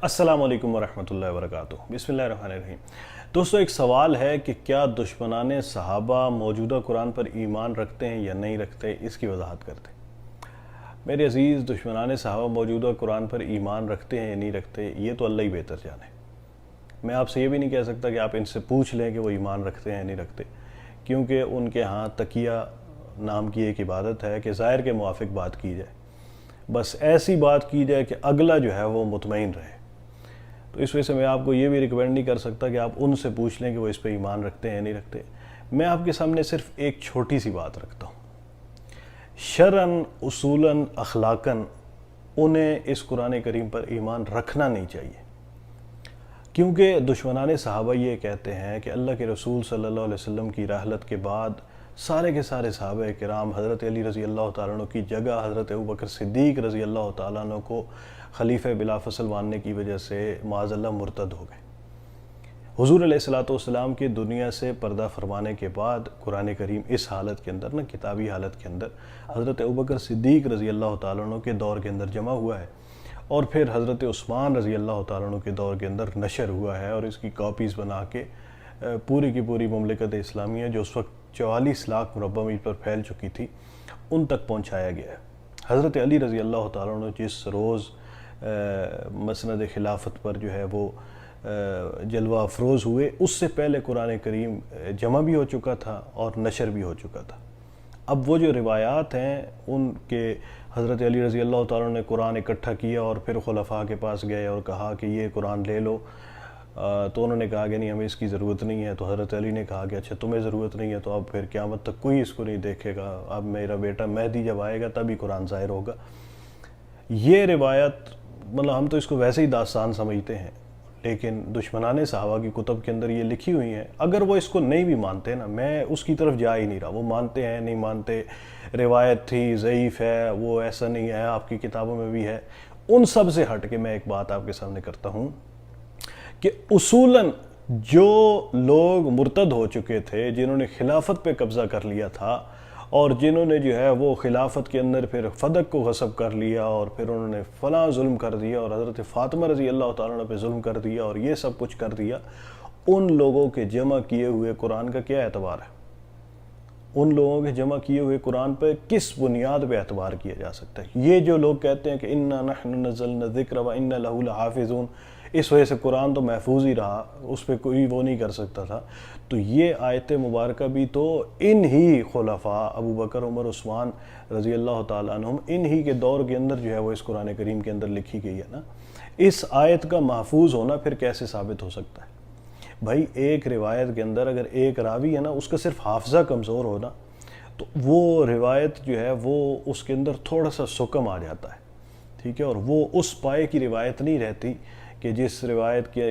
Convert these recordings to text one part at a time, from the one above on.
السلام علیکم ورحمۃ اللہ وبرکاتہ۔ بسم اللہ الرحمن الرحیم۔ دوستو، ایک سوال ہے کہ کیا دشمنان صحابہ موجودہ قرآن پر ایمان رکھتے ہیں یا نہیں رکھتے، اس کی وضاحت کرتے ہیں۔ میرے عزیز، دشمنان صحابہ موجودہ قرآن پر ایمان رکھتے ہیں یا نہیں رکھتے، یہ تو اللہ ہی بہتر جانے۔ میں آپ سے یہ بھی نہیں کہہ سکتا کہ آپ ان سے پوچھ لیں کہ وہ ایمان رکھتے ہیں یا نہیں رکھتے، کیونکہ ان کے ہاں تقیہ نام کی ایک عبادت ہے کہ ظاہر کے موافق بات کی جائے، بس ایسی بات کی جائے کہ اگلا جو ہے وہ مطمئن رہے۔ تو اس وجہ سے میں آپ کو یہ بھی ریکمینڈ نہیں کر سکتا کہ آپ ان سے پوچھ لیں کہ وہ اس پہ ایمان رکھتے ہیں یا نہیں رکھتے۔ میں آپ کے سامنے صرف ایک چھوٹی سی بات رکھتا ہوں، شرعاً، اصولاً، اخلاقاً انہیں اس قرآن کریم پر ایمان رکھنا نہیں چاہیے، کیونکہ دشمنان صحابہ یہ کہتے ہیں کہ اللہ کے رسول صلی اللہ علیہ وسلم کی رحلت کے بعد سارے کے سارے صحابہ کرام حضرت علی رضی اللہ تعالیٰ عنہ کی جگہ حضرت ابوبکر صدیق رضی اللہ تعالیٰ عنہ کو خلیفہ بلا فصل ماننے کی وجہ سے معاذ اللہ مرتد ہو گئے۔ حضور علیہ السلام کے دنیا سے پردہ فرمانے کے بعد قرآن کریم اس حالت کے اندر، کتابی حالت کے اندر، حضرت ابوبکر صدیق رضی اللہ تعالیٰ عنہ کے دور کے اندر جمع ہوا ہے، اور پھر حضرت عثمان رضی اللہ تعالیٰ عنہ کے دور کے اندر نشر ہوا ہے، اور اس کی کاپیز بنا کے پوری کی پوری مملکت اسلامیہ جو اس وقت 44 لاکھ مربع میل پر پھیل چکی تھی، ان تک پہنچایا گیا ہے۔ حضرت علی رضی اللہ تعالیٰ عنہ جس روز مسند خلافت پر جو ہے وہ جلوہ افروز ہوئے، اس سے پہلے قرآن کریم جمع بھی ہو چکا تھا اور نشر بھی ہو چکا تھا۔ اب وہ جو روایات ہیں ان کے حضرت علی رضی اللہ تعالیٰ نے قرآن اکٹھا کیا اور پھر خلفاء کے پاس گئے اور کہا کہ یہ قرآن لے لو، تو انہوں نے کہا کہ نہیں، ہمیں اس کی ضرورت نہیں ہے۔ تو حضرت علی نے کہا کہ اچھا تمہیں ضرورت نہیں ہے تو اب پھر قیامت تک کوئی اس کو نہیں دیکھے گا، اب میرا بیٹا مہدی جب آئے گا تب ہی قرآن ظاہر ہوگا۔ یہ روایت ہم تو اس کو ویسے ہی داستان سمجھتے ہیں، لیکن دشمنان صحابہ کی کتب کے اندر یہ لکھی ہوئی ہیں۔ اگر وہ اس کو نہیں بھی مانتے نا، میں اس کی طرف جا ہی نہیں رہا، وہ مانتے ہیں نہیں مانتے، روایت تھی، ضعیف ہے، وہ ایسا نہیں ہے، آپ کی کتابوں میں بھی ہے، ان سب سے ہٹ کے میں ایک بات آپ کے سامنے کرتا ہوں کہ اصولاً جو لوگ مرتد ہو چکے تھے، جنہوں نے خلافت پہ قبضہ کر لیا تھا اور جنہوں نے جو ہے وہ خلافت کے اندر پھر فدق کو غصب کر لیا اور پھر انہوں نے فلاں ظلم کر دیا اور حضرت فاطمہ رضی اللہ تعالیٰ عنہ پہ ظلم کر دیا اور یہ سب کچھ کر دیا، ان لوگوں کے جمع کیے ہوئے قرآن کا کیا اعتبار ہے؟ ان لوگوں کے جمع کیے ہوئے قرآن پہ کس بنیاد پہ اعتبار کیا جا سکتا ہے؟ یہ جو لوگ کہتے ہیں کہ اِنَّا نَحْنُ نَزَّلْنَا الذِّكْرَ وَإِنَّا لَهُ لَحَافِظُونَ، اس وجہ سے قرآن تو محفوظ ہی رہا، اس پہ کوئی وہ نہیں کر سکتا تھا، تو یہ آیت مبارکہ بھی تو ان ہی خلفاء ابو بکر، عمر، عثمان رضی اللہ تعالیٰ عنہم، ان ہی کے دور کے اندر جو ہے وہ اس قرآن کریم کے اندر لکھی گئی ہے نا۔ اس آیت کا محفوظ ہونا پھر کیسے ثابت ہو سکتا ہے؟ بھائی، ایک روایت کے اندر اگر ایک راوی ہے نا، اس کا صرف حافظہ کمزور ہونا، تو وہ روایت جو ہے وہ اس کے اندر تھوڑا سا سکم آ جاتا ہے، ٹھیک ہے، اور وہ اس پائے کی روایت نہیں رہتی کہ جس روایت کے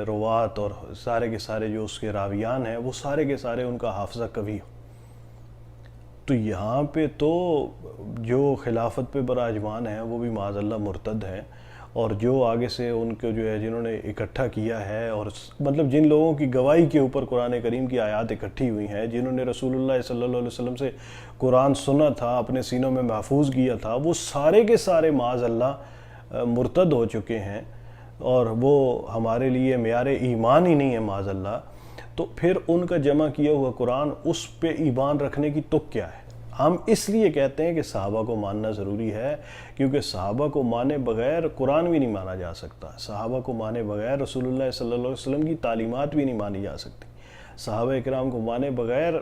روات اور سارے کے سارے جو اس کے راویان ہیں وہ سارے کے سارے ان کا حافظہ قوی ہو۔ تو یہاں پہ تو جو خلافت پہ براجمان ہیں وہ بھی معاذ اللہ مرتد ہیں، اور جو آگے سے ان کو جو ہے جنہوں نے اکٹھا کیا ہے، اور جن لوگوں کی گواہی کے اوپر قرآن کریم کی آیات اکٹھی ہوئی ہیں، جنہوں نے رسول اللہ صلی اللہ علیہ وسلم سے قرآن سنا تھا، اپنے سینوں میں محفوظ کیا تھا، وہ سارے کے سارے معاذ اللہ مرتد ہو چکے ہیں، اور وہ ہمارے لیے معیار ایمان ہی نہیں ہے معاذ اللہ۔ تو پھر ان کا جمع کیا ہوا قرآن، اس پہ ایمان رکھنے کی تک کیا ہے؟ ہم اس لیے کہتے ہیں کہ صحابہ کو ماننا ضروری ہے، کیونکہ صحابہ کو مانے بغیر قرآن بھی نہیں مانا جا سکتا، صحابہ کو مانے بغیر رسول اللہ صلی اللہ علیہ وسلم کی تعلیمات بھی نہیں مانی جا سکتی، صحابہ کرام کو مانے بغیر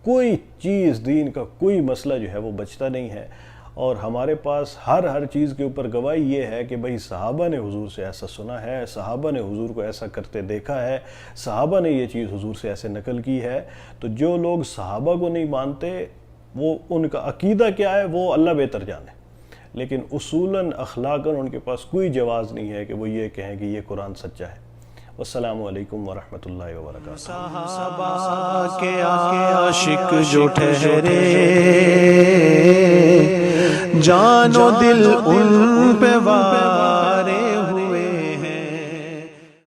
کوئی چیز، دین کا کوئی مسئلہ جو ہے وہ بچتا نہیں ہے۔ اور ہمارے پاس ہر چیز کے اوپر گواہی یہ ہے کہ بھئی صحابہ نے حضور سے ایسا سنا ہے، صحابہ نے حضور کو ایسا کرتے دیکھا ہے، صحابہ نے یہ چیز حضور سے ایسے نقل کی ہے۔ تو جو لوگ صحابہ کو نہیں مانتے، وہ ان کا عقیدہ کیا ہے وہ اللہ بہتر جانے، لیکن اصولاً اخلاقاً ان کے پاس کوئی جواز نہیں ہے کہ وہ یہ کہیں کہ یہ قرآن سچا ہے۔ والسلام علیکم ورحمۃ اللہ وبرکاتہ۔ صحابہ کے عاشق جو ٹھہرے، جان و دل ان پہ